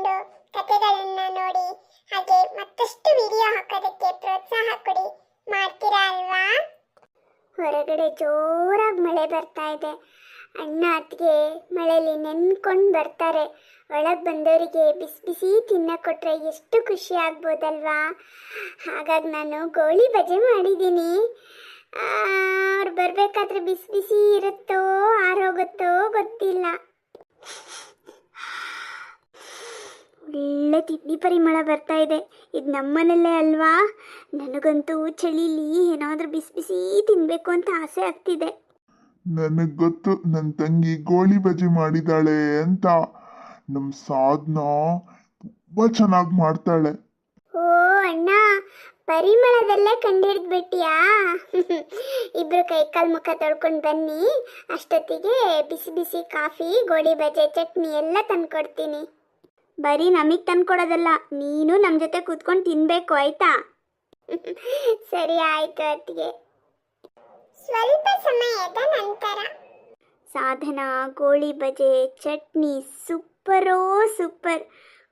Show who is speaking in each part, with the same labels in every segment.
Speaker 1: ಮಾಡಿಕೊಂಡು ಕಥೆಗಳನ್ನ ನೋಡಿ ಹಾಗೆ ಮತ್ತಷ್ಟು ವಿಡಿಯೋ ಹಾಕೋದಕ್ಕೆ ಪ್ರೋತ್ಸಾಹ ಕೊಡಿ. ಮಾಡ್ತೀರಾ ಅಲ್ವಾ? ಹೊರಗಡೆ ಜೋರಾಗಿ ಮಳೆ ಬರ್ತಾ ಇದೆ. ಅಣ್ಣ ಅತ್ತಿಗೆ ಮಳೆಯಲ್ಲಿ ನೆನ್ಕೊಂಡು ಬರ್ತಾರೆ. ಒಳಗೆ ಬಂದವರಿಗೆ ಬಿಸಿ ಬಿಸಿ ತಿನ್ನ ಕೊಟ್ರೆ ಎಷ್ಟು ಖುಷಿ ಆಗ್ಬೋದಲ್ವಾ? ಹಾಗಾಗಿ ನಾನು ಗೋಳಿ ಬಜೆ ಮಾಡಿದ್ದೀನಿ. ಅವ್ರು ಬರಬೇಕಾದ್ರೆ ಬಿಸಿ ಬಿಸಿ ಇರುತ್ತೋ ಆರೋಗುತ್ತೋ ಗೊತ್ತಿಲ್ಲ. ಒಳ್ಳೆ ತಿಂಡಿ ಪರಿಮಳ ಬರ್ತಾ ಇದೆ. ಇದು ನಮ್ಮನೆಯಲ್ಲೇ ಅಲ್ವಾ? ನನಗಂತೂ ಚಳಿಲಿ ಏನಾದರೂ ಬಿಸಿ ಬಿಸಿ ತಿನ್ನಬೇಕು ಅಂತ ಆಸೆ ಆಗ್ತಿದೆ.
Speaker 2: ನನಗೆ ಗೊತ್ತು ನನ್ನ ತಂಗಿ ಗೋಳಿ ಬಜೆ ಮಾಡಿದಾಳೆ ಅಂತ. ನಮ್ಮ ಸಾಧನ ತುಂಬ ಚೆನ್ನಾಗಿ ಮಾಡ್ತಾಳೆ.
Speaker 1: ಓ ಅಣ್ಣ, ಪರಿಮಳದಲ್ಲೇ ಕಂಡಿಡ್ದ್ಬಿಟ್ಟಿಯಾ? ಇಬ್ರು ಕೈಕಾಲು ಮುಖ ತೊಳ್ಕೊಂಡು ಬನ್ನಿ. ಅಷ್ಟೊತ್ತಿಗೆ ಬಿಸಿ ಬಿಸಿ ಕಾಫಿ, ಗೋಳಿ ಬಜೆ, ಚಟ್ನಿ ಎಲ್ಲ ತಂದ್ಕೊಡ್ತೀನಿ. ಬರೀ ನಮಗೆ ತಂದ್ಕೊಡೋದಲ್ಲ, ನೀನು ನಮ್ಮ ಜೊತೆ ಕೂತ್ಕೊಂಡು ತಿನ್ಬೇಕು, ಆಯ್ತಾ? ಸರಿ ಆಯ್ತು ಅತ್ತಿಗೆ. ಸ್ವಲ್ಪ ಸಮಯದ ನಂತರ ಸಾಧನ ಗೋಳಿ ಬಜೆ, ಚಟ್ನಿ ಸೂಪರೋ ಸೂಪರ್.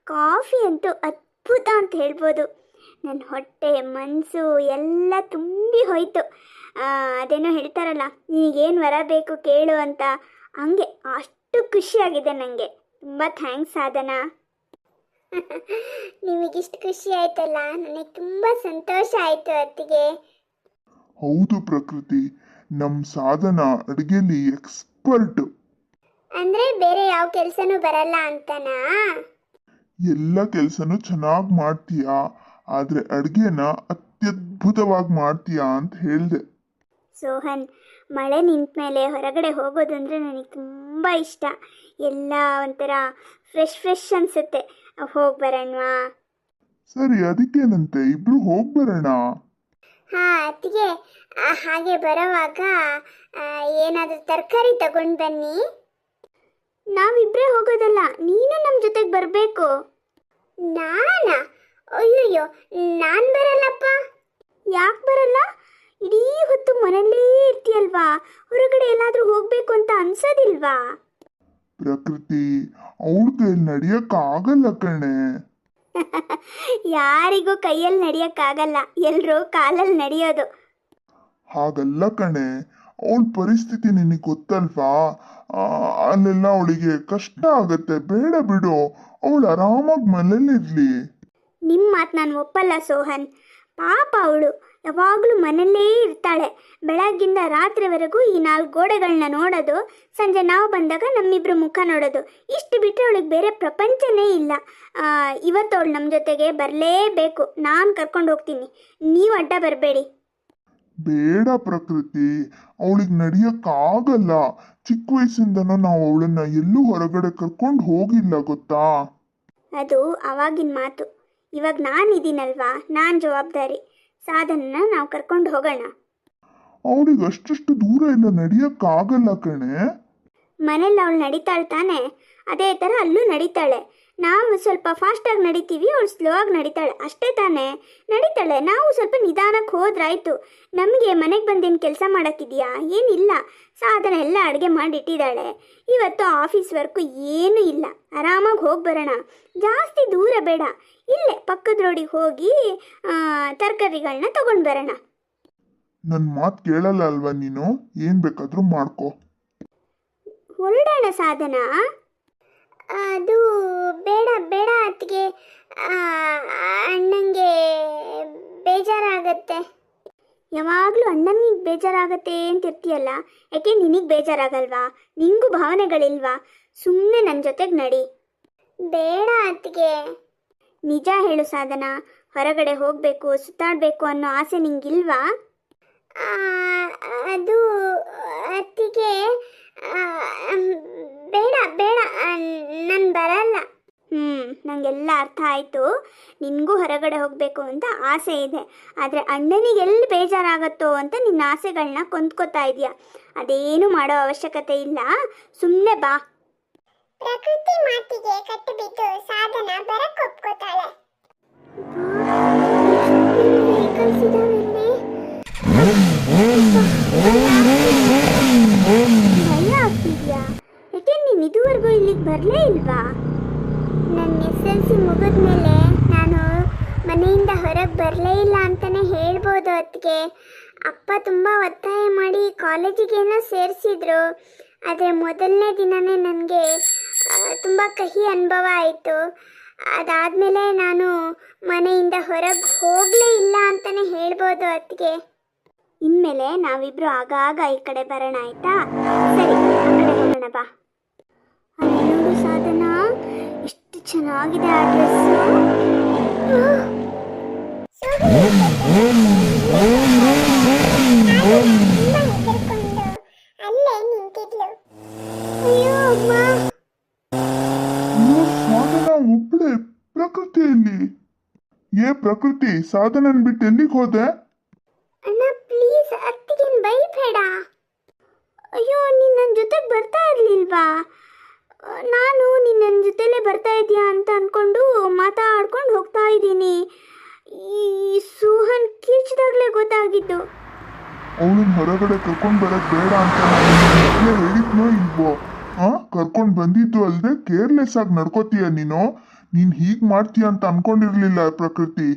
Speaker 1: ಕಾಫಿ ಅಂತೂ ಅದ್ಭುತ ಅಂತ ಹೇಳ್ಬೋದು. ನನ್ನ ಹೊಟ್ಟೆ ಮನಸ್ಸು ಎಲ್ಲ ತುಂಬಿ ಹೋಯಿತು. ಅದೇನೋ ಹೇಳ್ತಾರಲ್ಲ, ನಿನಗೇನು ವರ ಬೇಕು ಕೇಳು ಅಂತ, ಹಂಗೆ ಅಷ್ಟು ಖುಷಿಯಾಗಿದೆ ನನಗೆ. ತುಂಬ ಥ್ಯಾಂಕ್ಸ್ ಸಾಧನ. ನಿಮಗಿಷ್ಟು ಖುಷಿ ಆಯ್ತಲ್ಲ, ನನಗೆ ತುಂಬ ಸಂತೋಷ ಆಯಿತು ಅತ್ತಿಗೆ.
Speaker 2: ಹೌದು ಪ್ರಕೃತಿ, ನಮ್ಮ ಸಾಧನ ಅಡುಗೆಲಿ ಎಕ್ಸ್ಪರ್ಟ್.
Speaker 1: ಅಂದರೆ ಬೇರೆ ಯಾವ ಕೆಲಸನೂ ಬರಲ್ಲ ಅಂತನಾ?
Speaker 2: ಎಲ್ಲ ಕೆಲಸನೂ ಚೆನ್ನಾಗಿ ಮಾಡ್ತೀಯಾ, ಆದರೆ ಅಡುಗೆನ ಅತ್ಯದ್ಭುತವಾಗಿ ಮಾಡ್ತೀಯಾ ಅಂತ ಹೇಳಿದೆ.
Speaker 1: ಸೋಹನ್, ಮಳೆ ನಿಂತ ಮೇಲೆ ಹೊರಗಡೆ ಹೋಗೋದು ಅಂದರೆ ನನಗೆ ತುಂಬ ಇಷ್ಟ. ಎಲ್ಲ ಒಂಥರ ಫ್ರೆಶ್ ಅನಿಸುತ್ತೆ. ಹೋಗಿ ಬರೋಣವಾ?
Speaker 2: ಸರಿ, ಅದಕ್ಕೇನಂತೆ, ಇಬ್ರು ಹೋಗಿ ಬರೋಣ.
Speaker 1: ಹಾಂ ಅತ್ತಿಗೆ, ಹಾಗೆ ಬರೋವಾಗ ಏನಾದರೂ ತರಕಾರಿ ತಗೊಂಡು ಬನ್ನಿ. ನಾವಿಬ್ಬರೇ ಹೋಗೋದಲ್ಲ, ನೀನು ನಮ್ಮ ಜೊತೆಗೆ ಬರಬೇಕು. ನಾನಾ? ಅಯ್ಯಯ್ಯೋ, ನಾನು ಬರಲ್ಲಪ್ಪ. ಯಾಕೆ ಬರಲ್ಲ? ಇಡೀ ಹೊತ್ತು ಮನೆಯಲ್ಲೇ ಇರ್ತೀಯಲ್ವಾ? ಹೊರಗಡೆ ಎಲ್ಲಾದರೂ ಹೋಗಬೇಕು ಅಂತ ಅನ್ಸೋದಿಲ್ವಾ?
Speaker 2: ಪ್ರಕೃತಿ, ಅವಳ ಕೈಯಲ್ಲಿ ನಡೆಯೋಕ್ಕಾಗಲ್ಲ ಕಣೆ.
Speaker 1: ಯಾರಿಗೂ ಕೈಯಲ್ಲಿ ನಡೆಯೋಕ್ಕಾಗಲ್ಲ, ಎಲ್ಲರೂ ಕಾಲಲ್ಲಿ ನಡೆಯೋದು.
Speaker 2: ಹಾಗಲ್ಲ ಕಣೆ, ಅವಳ ಪರಿಸ್ಥಿತಿ ನಿನಗೆ ಗೊತ್ತಲ್ವಾ? ಅಲ್ಲೆಲ್ಲ ಅವಳಿಗೆ ಕಷ್ಟ ಆಗತ್ತೆ. ಬೇಡ ಬಿಡು, ಅವಳು ಆರಾಮಾಗಿ ಮನೇಲಿರ್ಲಿ.
Speaker 1: ನಿಮ್ಮ ಮಾತು ನಾನು ಒಪ್ಪಲ್ಲ ಸೋಹನ್. ಪಾಪ ಅವಳು ಯಾವಾಗಲೂ ಮನೆಯಲ್ಲೇ ಇರ್ತಾಳೆ. ಬೆಳಗ್ಗಿಂದ ರಾತ್ರಿವರೆಗೂ ಈ 4 ಗೋಡೆಗಳನ್ನ ನೋಡೋದು, ಸಂಜೆ ನಾವು ಬಂದಾಗ ನಮ್ಮಿಬ್ಬರು ಮುಖ ನೋಡೋದು. ಇಷ್ಟು ಬಿಟ್ಟರೆ ಅವಳಿಗೆ ಬೇರೆ ಪ್ರಪಂಚನೇ ಇಲ್ಲ. ಇವತ್ತು ಅವಳು ನಮ್ಮ ಜೊತೆಗೆ ಬರಲೇಬೇಕು. ನಾನು ಕರ್ಕೊಂಡು ಹೋಗ್ತೀನಿ, ನೀವು ಅಡ್ಡ ಬರಬೇಡಿ.
Speaker 2: ಬೇಡ ಪ್ರಕೃತಿ, ಅವಳಿಗೆ ನಡೆಯೋಕ್ಕಾಗಲ್ಲ. ಚಿಕ್ಕ ವಯಸ್ಸಿಂದನೂ ನಾವು ಅವಳನ್ನ ಎಲ್ಲೂ ಹೊರಗಡೆ ಕರ್ಕೊಂಡು ಹೋಗಿಲ್ಲ, ಗೊತ್ತಾ?
Speaker 1: ಅದು ಆವಾಗಿನ ಮಾತು. ಇವಾಗ ನಾನಿದ್ದೀನಲ್ವಾ, ನಾನು ಜವಾಬ್ದಾರಿ. ಸಾಧನನ ನಾವು ಕರ್ಕೊಂಡು ಹೋಗೋಣ.
Speaker 2: ಅವಳಿಗೆ ಅಷ್ಟು ದೂರ ಎಲ್ಲ ನಡೆಯೋಕ್ಕಾಗಲ್ಲ ಕಣೆ.
Speaker 1: ಮನೇಲಿ ಅವಳು ನಡೀತಾಳೆ ತಾನೆ, ಅದೇ ಥರ ಅಲ್ಲೂ ನಡೀತಾಳೆ. ನಾವು ಸ್ವಲ್ಪ ಫಾಸ್ಟಾಗಿ ನಡಿತೀವಿ, ಅವಳು ಸ್ಲೋ ಆಗಿ ನಡೀತಾಳೆ, ಅಷ್ಟೇ ತಾನೇ. ನಡೀತಾಳೆ, ನಾವು ಸ್ವಲ್ಪ ನಿಧಾನಕ್ಕೆ ಹೋದ್ರಾಯ್ತು. ನಮಗೆ ಮನೆಗೆ ಬಂದೇನು ಕೆಲಸ ಮಾಡೋಕ್ಕಿದೆಯಾ? ಏನಿಲ್ಲ. ಸಾಧನ ಎಲ್ಲ ಅಡುಗೆ ಮಾಡಿಟ್ಟಿದ್ದಾಳೆ. ಇವತ್ತು ಆಫೀಸ್ ವರ್ಕು ಏನೂ ಇಲ್ಲ. ಆರಾಮಾಗಿ ಹೋಗಿ ಬರೋಣ. ಜಾಸ್ತಿ ದೂರ ಬೇಡ, ಇಲ್ಲೇ ಪಕ್ಕದ ರೋಡಿಗೆ ಹೋಗಿ ತರಕಾರಿಗಳನ್ನ ತಗೊಂಡು ಬರೋಣ.
Speaker 2: ನನ್ನ ಮಾತು ಕೇಳಲ್ಲ ಅಲ್ವಾ ನೀನು? ಏನು ಬೇಕಾದರೂ ಮಾಡ್ಕೊ.
Speaker 1: ಹೊರಡೋಣ ಸಾಧನ. ಅದು ಬೇಡ ಬೇಡ ಅತ್ತಿಗೆ, ಅಣ್ಣಂಗೆ ಬೇಜಾರಾಗತ್ತೆ. ಯಾವಾಗಲೂ ಅಣ್ಣನಿಗೆ ಬೇಜಾರಾಗತ್ತೆ ಅಂತಿರ್ತೀಯಲ್ಲ, ಯಾಕೆ ನಿನಗೆ ಬೇಜಾರಾಗಲ್ವಾ? ನಿಂಗೂ ಭಾವನೆಗಳಿಲ್ವಾ? ಸುಮ್ಮನೆ ನನ್ನ ಜೊತೆಗೆ ನಡಿ. ಬೇಡ ಅತ್ತಿಗೆ. ನಿಜ ಹೇಳು ಸಾಧನ, ಹೊರಗಡೆ ಹೋಗಬೇಕು, ಸುತ್ತಾಡಬೇಕು ಅನ್ನೋ ಆಸೆ ನಿಂಗಿಲ್ವಾ? ಅದು ಅತ್ತಿಗೆ, ಬೇಡ ಬೇಡ, ನಾನು ಬರಲ್ಲ. ನನಗೆಲ್ಲ ಅರ್ಥ ಆಯಿತು. ನಿನಗೂ ಹೊರಗಡೆ ಹೋಗಬೇಕು ಅಂತ ಆಸೆ ಇದೆ, ಆದರೆ ಅಣ್ಣನಿಗೆ ಎಲ್ಲಿ ಬೇಜಾರಾಗತ್ತೋ ಅಂತ ನಿನ್ನ ಆಸೆಗಳನ್ನ ಕೊಂದ್ಕೋತಾ ಇದೆಯಾ. ಅದೇನು ಮಾಡೋ ಅವಶ್ಯಕತೆ ಇಲ್ಲ, ಸುಮ್ಮನೆ ಬಾ. ಪ್ರಕೃತಿ ಮಾತಿಗೆ ಕಟ್ಟುಬಿದ್ದು ಸಾಧನ ಬರಕ್ಕೆ ಒಪ್ಕೋತಾಳೆ. ಭಯ ಆಗ್ತಿದ್ಯಾ? ಯಾಕೆ ನೀನು ಇದುವರೆಗೂ ಇಲ್ಲಿಗೆ ಬರಲೇ ಇಲ್ವಾ? ನನ್ನ SSLC ಮನೆಯಿಂದ ಹೊರಗೆ ಬರಲೇ ಇಲ್ಲ ಅಂತಲೇ ಹೇಳ್ಬೋದು ಅದಕ್ಕೆ. ಅಪ್ಪ ತುಂಬ ಒತ್ತಾಯ ಮಾಡಿ ಕಾಲೇಜಿಗೇನೋ ಸೇರಿಸಿದ್ರು. ಆದರೆ ಮೊದಲನೇ ದಿನವೇ ನನಗೆ ತುಂಬ ಕಹಿ ಅನುಭವ ಆಯಿತು. ಅದಾದಮೇಲೆ ನಾನು ಮನೆಯಿಂದ ಹೊರಗೆ ಹೋಗಲೇ ಇಲ್ಲ ಅಂತಲೇ ಹೇಳ್ಬೋದು ಅದಕ್ಕೆ. ಇನ್ಮೇಲೆ ನಾವಿಬ್ರು ಆಗಾಗ ಈ ಕಡೆ ಬರೋಣ ಆಯ್ತಾ? ಸರಿ, ಆ ಕಡೆ ಹೋಗೋಣ ಬಾ. ಅಲ್ಲಿ ನೋಡು ಸಾಧನ, ಎಷ್ಟು ಚೆನ್ನಾಗಿದೆ ಆ ಡ್ರೆಸ್ಸು. ಅಯ್ಯೋ ಅಮ್ಮ,
Speaker 2: ಸಾಧನ ಒಬ್ಳೆ ಪ್ರಕೃತಿಯಲ್ಲಿ. ಪ್ರಕೃತಿ, ಸಾಧನನ್ ಬಿಟ್ಟು ಎಲ್ಲಿಗೆ ಹೋದೆ?
Speaker 1: ಅಣ್ಣ ಪ್ಲೀಸ್ ಅತ್ತಿಗೇನು ಬೈಬೇಡ. ಅಯ್ಯೋ, ನೀನು ನನ್ನ ಜೊತೆಗೆ ಬರ್ತಾ ಇರಲಿಲ್ವಾ? ನಾನು ನೀನು ನನ್ನ ಜೊತೆಲೇ ಬರ್ತಾ ಇದೀಯಾ ಅಂತ ಅಂದ್ಕೊಂಡು ಮಾತಾಡ್ಕೊಂಡು ಹೋಗ್ತಾ ಇದ್ದೀನಿ. ಈ ಸೂಹನ್ ಕಿರ್ಚಿದಾಗಲೇ ಗೊತ್ತಾಗಿದ್ದು.
Speaker 2: ಅವಳನ್ನ ಹೊರಗಡೆ ಕರ್ಕೊಂಡು ಬರೋದು ಬೇಡ ಅಂತ ನಾನು ಹೇಳಿದ್ನೋ ಇಲ್ವೋ? ಕರ್ಕೊಂಡು ಬಂದಿದ್ದು ಅಲ್ಲದೆ ಕೇರ್ಲೆಸ್ ಆಗಿ ನಡ್ಕೋತೀಯ ನೀನು. ಹೀಗೆ ಮಾಡ್ತೀಯ ಅಂತ ಅನ್ಕೊಂಡಿರ್ಲಿಲ್ಲ ಪ್ರಕೃತಿ.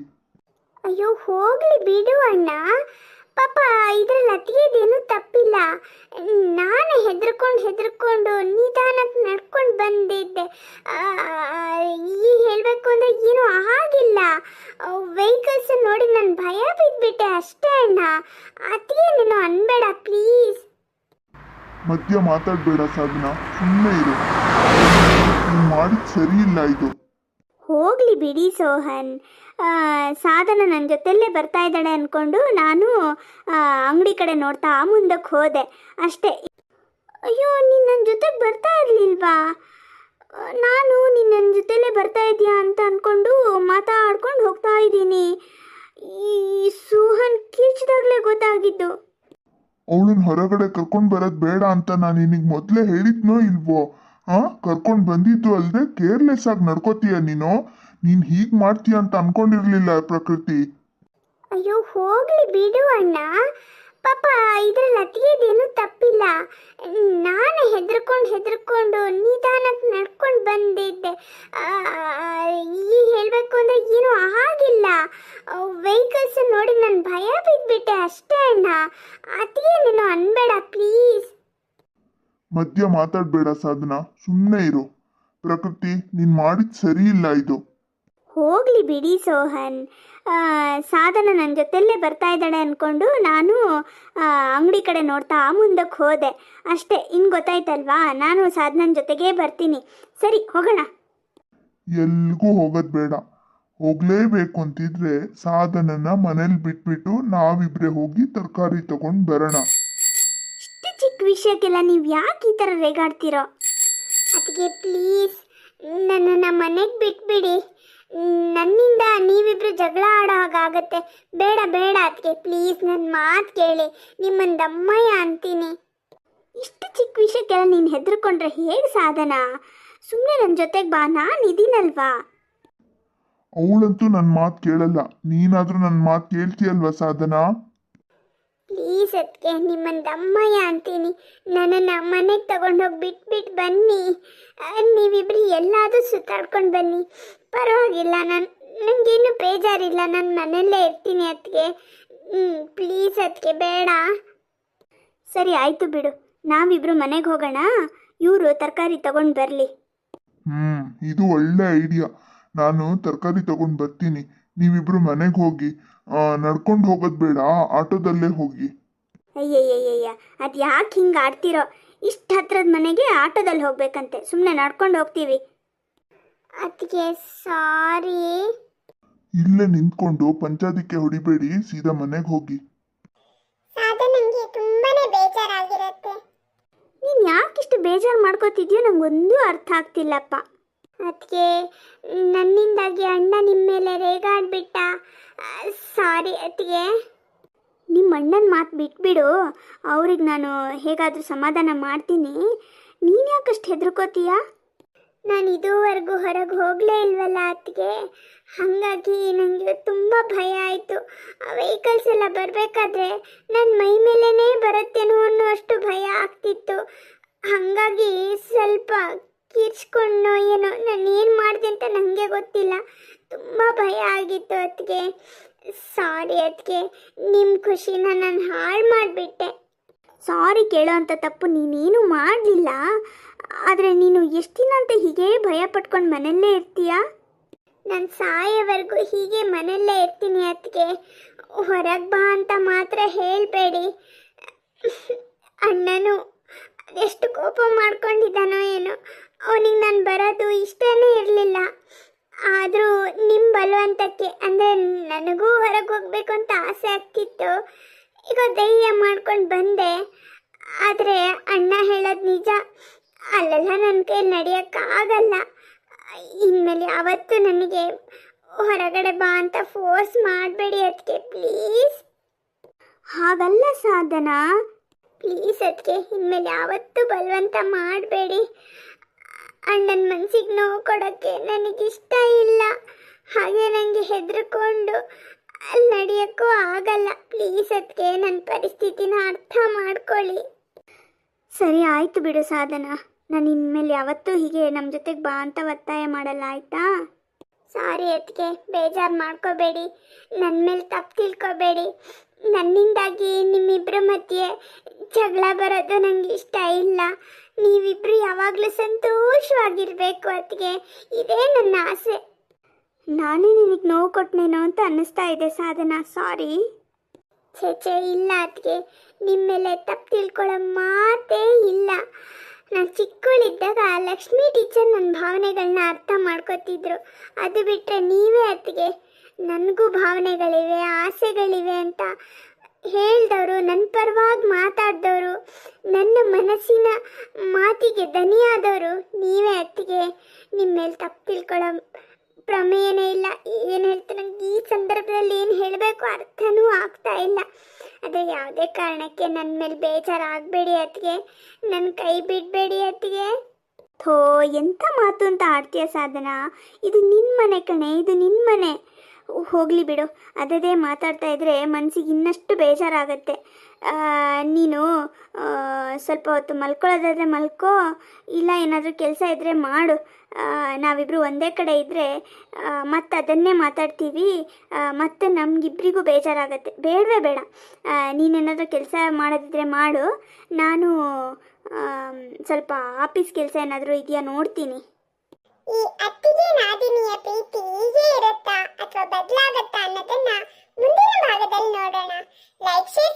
Speaker 1: ಅಯ್ಯೋ ಹೋಗ್ಲಿ ಬಿಡು ಅಣ್ಣ. ಪಾಪ ಇದ್ರಲ್ಲಿ ಅತಿಯದೇನು ತಪ್ಪಿಲ್ಲ. ನಾನು ಹೆದರ್ಕೊಂಡು ನಿಧಾನಕ್ಕೆ ನಡ್ಕೊಂಡು ಬಂದಿದ್ದೆ. ಈ ಹೇಳಬೇಕು ಅಂದರೆ ಏನೂ ಆಗಿಲ್ಲ. ವೆಹಿಕಲ್ಸ್ ನೋಡಿ ನಾನು ಭಯ ಬಿದ್ದುಬಿಟ್ಟೆ ಅಷ್ಟೇ ಅಣ್ಣ. ಅತಿಗೆ ನೀನು ಅನ್ಬೇಡ ಪ್ಲೀಸ್.
Speaker 2: ಮಧ್ಯ ಮಾತಾಡಬೇಡ ಸಾಧನ, ಸುಮ್ಮನೆ ಇರು. ನೀನು ಮಾಡಿದ್ದು ಸರಿ ಇಲ್ಲ ಇದು.
Speaker 1: ಹೋಗ್ಲಿ ಬಿಡಿ ಸೋಹನ್. ಸಾಧನ ನನ್ನ ಜೊತೆಲ್ಲೇ ಬರ್ತಾ ಇದ್ದಾಳೆ ಅಂದ್ಕೊಂಡು ನಾನು ಅಂಗಡಿ ಕಡೆ ನೋಡ್ತಾ ಮುಂದಕ್ಕೆ ಹೋದೆ ಅಷ್ಟೇ. ಅಯ್ಯೋ, ನೀನು ನನ್ನ ಜೊತೆಗೆ ಬರ್ತಾ ಇರಲಿಲ್ವಾ? ನಾನು ನೀನು ನನ್ನ ಜೊತೆಲೇ ಬರ್ತಾ ಇದೀಯಾ ಅಂತ ಅಂದ್ಕೊಂಡು ಮಾತಾಡ್ಕೊಂಡು ಹೋಗ್ತಾ ಇದ್ದೀನಿ. ಈ ಸೂಹನ್ ಕಿರ್ಚಿದಾಗಲೇ ಗೊತ್ತಾಗಿದ್ದು.
Speaker 2: ಅವಳನ್ನ ಹೊರಗಡೆ ಕರ್ಕೊಂಡು ಬರೋದು ಬೇಡ ಅಂತ ನಾನು ನಿನಗೆ ಮೊದಲೇ ಹೇಳಿದ್ನೋ ಇಲ್ವೋ? ಕರ್ಕೊಂಡು ಬಂದಿದ್ದು ಅಲ್ಲದೆ ಕೇರ್ಲೆಸ್ ಆಗಿ ನಡ್ಕೋತೀಯ ನೀನು. ಹೀಗೆ ಮಾಡ್ತೀಯ ಅಂತ ಅನ್ಕೊಂಡಿರ್ಲಿಲ್ಲ ಪ್ರಕೃತಿ.
Speaker 1: ಅಯ್ಯೋ ಹೋಗ್ಲಿ ಬಿಡು ಅಣ್ಣ. ಪಾಪ ಇದ್ರಲ್ಲಿ ಅತಿಯದೇನು ತಪ್ಪಿಲ್ಲ. ನಾನು ಹೆದರ್ಕೊಂಡು ನಿಧಾನಕ್ಕೆ ನಡ್ಕೊಂಡು ಬಂದಿದ್ದೆ. ಈ ಹೇಳಬೇಕು ಅಂದರೆ ಏನೂ ಆಗಿಲ್ಲ. ವೆಹಿಕಲ್ಸ್ ನೋಡಿ ನಾನು ಭಯ ಬಿದ್ದುಬಿಟ್ಟೆ ಅಷ್ಟೇ ಅಣ್ಣ. ಅತಿಗೆ ನೀನು ಅನ್ಬೇಡ ಪ್ಲೀಸ್.
Speaker 2: ಮಧ್ಯ ಮಾತಾಡಬೇಡ ಸಾಧನ, ಸುಮ್ಮನೆ ಇರು. ಪ್ರಕೃತಿ, ನೀನು ಮಾಡಿದ್ದು ಸರಿ ಇಲ್ಲ ಇದು.
Speaker 1: ಹೋಗ್ಲಿ ಬಿಡಿ ಸೋಹನ್. ಸಾಧನ ನನ್ನ ಜೊತೆಲ್ಲೇ ಬರ್ತಾ ಇದ್ದಾಳೆ ಅಂದ್ಕೊಂಡು ನಾನು ಅಂಗಡಿ ಕಡೆ ನೋಡ್ತಾ ಮುಂದಕ್ಕೆ ಹೋದೆ ಅಷ್ಟೇ. ಇನ್ನು ಗೊತ್ತಾಯ್ತಲ್ವಾ, ನಾನು ಸಾಧನನ ಜೊತೆಗೇ ಬರ್ತೀನಿ. ಸರಿ ಹೋಗೋಣ.
Speaker 2: ಎಲ್ಗೂ ಹೋಗೋದು ಬೇಡ. ಹೋಗಲೇಬೇಕು ಅಂತಿದ್ರೆ ಸಾಧನನ ಮನೇಲಿ ಬಿಟ್ಬಿಟ್ಟು ನಾವಿಬ್ರೆ ಹೋಗಿ ತರಕಾರಿ ತಗೊಂಡು ಬರೋಣ.
Speaker 1: ಇಷ್ಟು ಚಿಕ್ಕ ವಿಷಯಕ್ಕೆಲ್ಲ ನೀವು ಯಾಕೆ ಈ ಥರ ರೇಗಾಡ್ತೀರೋ? ಅದಕ್ಕೆ ಪ್ಲೀಸ್ ನನ್ನನ್ನು ಮನೆಗೆ ಬಿಟ್ಬಿಡಿ. ನನ್ನಿಂದ ನೀವಿಬ್ರು ಜಗಳ ಆಡೋ ಹಾಗಾಗತ್ತೆ. ಬೇಡ ಅದಕ್ಕೆ ಪ್ಲೀಸ್ ನನ್ನ ಮಾತು ಕೇಳಿ. ನಿಮ್ಮನ್ನ ದಮ್ಮಯ್ಯ ಅಂತೀನಿ. ಇಷ್ಟು ಚಿಕ್ಕ ವಿಷಯಕ್ಕೆಲ್ಲ ನೀನು ಹೆದರ್ಕೊಂಡ್ರೆ ಹೇಗೆ ಸಾಧನ? ಸುಮ್ಮನೆ ನನ್ನ ಜೊತೆಗೆ ಬಾ, ನಾನು ಇದೀನಲ್ವಾ.
Speaker 2: ಅವಳಂತೂ ನನ್ನ ಮಾತು ಕೇಳಲ್ಲ. ನೀನಾದರೂ ನನ್ನ ಮಾತು ಕೇಳ್ತೀಯಲ್ವಾ ಸಾಧನ?
Speaker 1: ಪ್ಲೀಸ್ ಅದಕ್ಕೆ ನಿಮ್ಮನ್ನ ದಮ್ಮಯ್ಯ ಅಂತೀನಿ. ನನ್ನನ್ನು ಮನೆಗೆ ತಗೊಂಡೋಗಿ ಬಿಟ್ಬಿಟ್ಟು ಬನ್ನಿ. ನೀವಿಬ್ರು ಎಲ್ಲಾದರೂ ಸುತ್ತಾಡ್ಕೊಂಡು ಬನ್ನಿ, ಪರವಾಗಿಲ್ಲ. ನನಗೇನು ಬೇಜಾರಿಲ್ಲ. ನಾನು ಮನೆಯಲ್ಲೇ ಇರ್ತೀನಿ ಅದಕ್ಕೆ. ಪ್ಲೀಸ್ ಅದಕ್ಕೆ ಬೇಡ. ಸರಿ ಆಯಿತು ಬಿಡು, ನಾವಿಬ್ರು ಮನೆಗೆ ಹೋಗೋಣ. ಇವರು ತರಕಾರಿ ತಗೊಂಡು ಬರಲಿ.
Speaker 2: ಇದು ಒಳ್ಳೆ ಐಡಿಯಾ. ನಾನು ತರಕಾರಿ ತಗೊಂಡು ಬರ್ತೀನಿ. ನೀವಿಬ್ರು ಮನೆಗೆ ಹೋಗಿ. ನಡ್ಕೊಂಡು ಹೋಗೋದು ಬೇಡ, ಆಟೋದಲ್ಲೇ ಹೋಗಿ.
Speaker 1: ಅಯ್ಯಯ್ಯಯ್ಯ, ಅದು ಯಾಕೆ ಹಿಂಗೆ ಆಡ್ತಿರೋ? ಇಷ್ಟು ಹತ್ರದ ಮನೆಗೆ ಆಟೋದಲ್ಲಿ ಹೋಗ್ಬೇಕಂತೆ. ಸುಮ್ಮನೆ ನಡ್ಕೊಂಡು ಹೋಗ್ತೀವಿ. ಅದಕ್ಕೆ ಸಾರಿ.
Speaker 2: ಇಲ್ಲೇ ನಿಂತ್ಕೊಂಡು ಪಂಚಾದಿಕ್ಕೆ ಹೊಡಿಬೇಡಿ, ಸೀದಾ ಮನೆಗೆ ಹೋಗಿ.
Speaker 1: ನನಗೆ ತುಂಬಾನೇ ಬೇಜಾರಾಗಿರುತ್ತೆ. ನೀನು ಯಾಕಿಷ್ಟು ಬೇಜಾರು ಮಾಡ್ಕೋತಿದ್ಯೋ ನಂಗೊಂದು ಅರ್ಥ ಆಗ್ತಿಲ್ಲಪ್ಪ. ಅದಕ್ಕೆ ನನ್ನಿಂದಾಗಿ ಅಣ್ಣ ನಿಮ್ಮ ಮೇಲೆ ರೇಗಾಡ್ಬಿಟ್ಟ. ಸಾರಿ ಅದಕ್ಕೆ. ನಿಮ್ಮ ಅಣ್ಣನ ಮಾತು ಬಿಟ್ಬಿಡು. ಅವ್ರಿಗೆ ನಾನು ಹೇಗಾದರೂ ಸಮಾಧಾನ ಮಾಡ್ತೀನಿ. ನೀನು ಯಾಕಷ್ಟು ಹೆದರ್ಕೋತೀಯ? ನಾನು ಇದುವರೆಗೂ ಹೊರಗೆ ಹೋಗಲೇ ಇಲ್ವಲ್ಲ ಅದಕ್ಕೆ. ಹಾಗಾಗಿ ನನಗೆ ತುಂಬ ಭಯ ಆಯಿತು. ಆ ವೆಹಿಕಲ್ಸ್ ಎಲ್ಲ ಬರಬೇಕಾದ್ರೆ ನನ್ನ ಮೈ ಮೇಲೇ ಬರುತ್ತೇನೋ ಅನ್ನೋ ಅಷ್ಟು ಭಯ ಆಗ್ತಿತ್ತು. ಹಾಗಾಗಿ ಸ್ವಲ್ಪ ಕಿರ್ಚ್ಕೊಂಡು ಏನೋ ನಾನು ಏನು ಮಾಡಿದೆ ಅಂತ ನನಗೆ ಗೊತ್ತಿಲ್ಲ. ತುಂಬ ಭಯ ಆಗಿತ್ತು ಅದಕ್ಕೆ. ಸಾರಿ ಅದಕ್ಕೆ, ನಿಮ್ಮ ಖುಷಿನ ನಾನು ಹಾಳು ಮಾಡಿಬಿಟ್ಟೆ. ಸಾರಿ ಕೇಳೋ ಅಂಥ ತಪ್ಪು ನೀನೇನು ಮಾಡಲಿಲ್ಲ. ಆದರೆ ನೀನು ಎಷ್ಟು ದಿನ ಅಂತ ಹೀಗೆ ಭಯ ಪಟ್ಕೊಂಡು ಮನೆಯಲ್ಲೇ ಇರ್ತೀಯಾ? ನಾನು ಸಾಯೋವರೆಗೂ ಹೀಗೆ ಮನೆಯಲ್ಲೇ ಇರ್ತೀನಿ ಅದಕ್ಕೆ. ಹೊರಗೆ ಬಾ ಅಂತ ಮಾತ್ರ ಹೇಳಬೇಡಿ. ಅಣ್ಣನು ಎಷ್ಟು ಕೋಪ ಮಾಡ್ಕೊಂಡಿದ್ದಾನೋ ಏನೋ, ಅವನಿಗೆ ನಾನು ಬರೋದು ಇಷ್ಟನೇ ಇರಲಿಲ್ಲ. ಆದರೂ ನಿಮ್ಮ ಬಲವಂತಕ್ಕೆ, ಅಂದರೆ ನನಗೂ ಹೊರಗೆ ಹೋಗಬೇಕು ಅಂತ ಆಸೆ ಆಗ್ತಿತ್ತು. ಈಗ ಧೈರ್ಯ ಮಾಡ್ಕೊಂಡು ಬಂದೆ. ಆದರೆ ಅಣ್ಣ ಹೇಳೋದು ನಿಜ, ಅಲ್ಲೆಲ್ಲ ನನ್ನ ಕೈಯಲ್ಲಿ ನಡೆಯೋಕ್ಕಾಗಲ್ಲ. ಇನ್ಮೇಲೆ ಯಾವತ್ತೂ ನನಗೆ ಹೊರಗಡೆ ಬಾ ಅಂತ ಫೋರ್ಸ್ ಮಾಡಬೇಡಿ ಅದಕ್ಕೆ, ಪ್ಲೀಸ್. ಹಾಗಲ್ಲ ಸಾಧನಾ, ಪ್ಲೀಸ್ ಅದಕ್ಕೆ, ಇನ್ಮೇಲೆ ಯಾವತ್ತೂ ಬಲವಂತ ಮಾಡಬೇಡಿ. ಅಣ್ಣನ ಮನಸ್ಸಿಗೆ ನೋವು ಕೊಡೋಕ್ಕೆ ನನಗಿಷ್ಟ ಇಲ್ಲ. ಹಾಗೆ ನನಗೆ ಹೆದರ್ಕೊಂಡು ಅಲ್ಲಿ ನಡೆಯೋಕ್ಕೂ ಆಗಲ್ಲ. ಪ್ಲೀಸ್ ಅದಕ್ಕೆ, ನನ್ನ ಪರಿಸ್ಥಿತಿನ ಅರ್ಥ ಮಾಡ್ಕೊಳ್ಳಿ. ಸರಿ ಆಯಿತು ಬಿಡು ಸಾಧನಾ, ನಾನು ಇನ್ಮೇಲೆ ಯಾವತ್ತೂ ಹೀಗೆ ನಮ್ಮ ಜೊತೆಗೆ ಬಾ ಅಂತ ಒತ್ತಾಯ ಮಾಡಲ್ಲ, ಆಯಿತಾ? ಸಾರಿ ಅದಕ್ಕೆ, ಬೇಜಾರು ಮಾಡ್ಕೋಬೇಡಿ, ನನ್ನ ಮೇಲೆ ತಪ್ಪು ತಿಳ್ಕೊಬೇಡಿ. ನನ್ನಿಂದಾಗಿ ನಿಮ್ಮಿಬ್ಬರ ಮಧ್ಯೆ ಜಗಳ ಬರೋದು ನನಗೆ ಇಷ್ಟ ಇಲ್ಲ. ನೀವಿಬ್ಬರು ಯಾವಾಗಲೂ ಸಂತೋಷವಾಗಿರಬೇಕು ಅದಕ್ಕೆ, ಇದೇ ನನ್ನ ಆಸೆ. ನಾನೇ ನಿನಗೆ ನೋವು ಕೊಟ್ಟನೇನೋ ಅಂತ ಅನ್ನಿಸ್ತಾ ಇದೆ ಸಾಧನಾ, ಸಾರಿ. ಛೇ ಇಲ್ಲ ಅದಕ್ಕೆ, ನಿಮ್ಮ ಮೇಲೆ ತಪ್ಪು ತಿಳ್ಕೊಳ್ಳೋ ಮಾತೇ ಇಲ್ಲ. ನಾನು ಚಿಕ್ಕವಳಿದ್ದಾಗ ಲಕ್ಷ್ಮೀ ಟೀಚರ್ ನನ್ನ ಭಾವನೆಗಳನ್ನ ಅರ್ಥ ಮಾಡ್ಕೋತಿದ್ರು. ಅದು ಬಿಟ್ಟರೆ ನೀವೇ ಅದಕ್ಕೆ ನನಗೂ ಭಾವನೆಗಳಿವೆ, ಆಸೆಗಳಿವೆ ಅಂತ ಹೇಳ್ದವರು, ನನ್ನ ಪರವಾಗಿ ಮಾತಾಡಿದವರು, ನನ್ನ ಮನಸ್ಸಿನ ಮಾತಿಗೆ ದನಿಯಾದವರು ನೀವೇ ಅತ್ತಿಗೆ. ನಿಮ್ಮ ಮೇಲೆ ತಪ್ಪು ತಿಳ್ಕೊಳ್ಳೋ ಪ್ರಮೇಯನೇ ಇಲ್ಲ. ಏನು ಹೇಳ್ತಾರೆ, ನನಗೆ ಈ ಸಂದರ್ಭದಲ್ಲಿ ಏನು ಹೇಳಬೇಕು ಅರ್ಥನೂ ಆಗ್ತಾ ಇಲ್ಲ. ಅದೇ ಯಾವುದೇ ಕಾರಣಕ್ಕೆ ನನ್ನ ಮೇಲೆ ಬೇಜಾರಾಗಬೇಡಿ ಅತ್ತಿಗೆ, ನನ್ನ ಕೈ ಬಿಡಬೇಡಿ ಅತ್ತಿಗೆ. ಥೋ, ಎಂಥ ಮಾತು ಅಂತ ಆಡ್ತೀಯ ಸಾಧನಾ, ಇದು ನಿನ್ನ ಮನೆ ಕಣೆ, ಇದು ನಿನ್ನ ಮನೆ. ಹೋಗಲಿ ಬಿಡು, ಅದೇ ಮಾತಾಡ್ತಾ ಇದ್ದರೆ ಮನಸ್ಸಿಗೆ ಇನ್ನಷ್ಟು ಬೇಜಾರಾಗತ್ತೆ. ನೀನು ಸ್ವಲ್ಪ ಹೊತ್ತು ಮಲ್ಕೊಳ್ಳೋದಾದರೆ ಮಲ್ಕೋ, ಇಲ್ಲ ಏನಾದರೂ ಕೆಲಸ ಇದ್ದರೆ ಮಾಡು. ನಾವಿಬ್ಬರು ಒಂದೇ ಕಡೆ ಇದ್ದರೆ ಮತ್ತೆ ಅದನ್ನೇ ಮಾತಾಡ್ತೀವಿ, ಮತ್ತು ನಮಗಿಬ್ರಿಗೂ ಬೇಜಾರಾಗತ್ತೆ. ಬೇಡವೇ ಬೇಡ, ನೀನೇನಾದರೂ ಕೆಲಸ ಮಾಡೋದಿದ್ರೆ ಮಾಡು. ನಾನು ಸ್ವಲ್ಪ ಆಫೀಸ್ ಕೆಲಸ ಏನಾದರೂ ಇದೆಯಾ ನೋಡ್ತೀನಿ.
Speaker 3: ಈ ಅತ್ತಿಗೆ ನಾದಿನಿಯ ಪ್ರೀತಿ ಹೀಗೆ ಇರುತ್ತಾ ಅಥವಾ ಬದಲಾಗತ್ತಾ ಅನ್ನೋದನ್ನ ಮುಂದಿನ ಭಾಗದಲ್ಲಿ ನೋಡೋಣ. Like, share,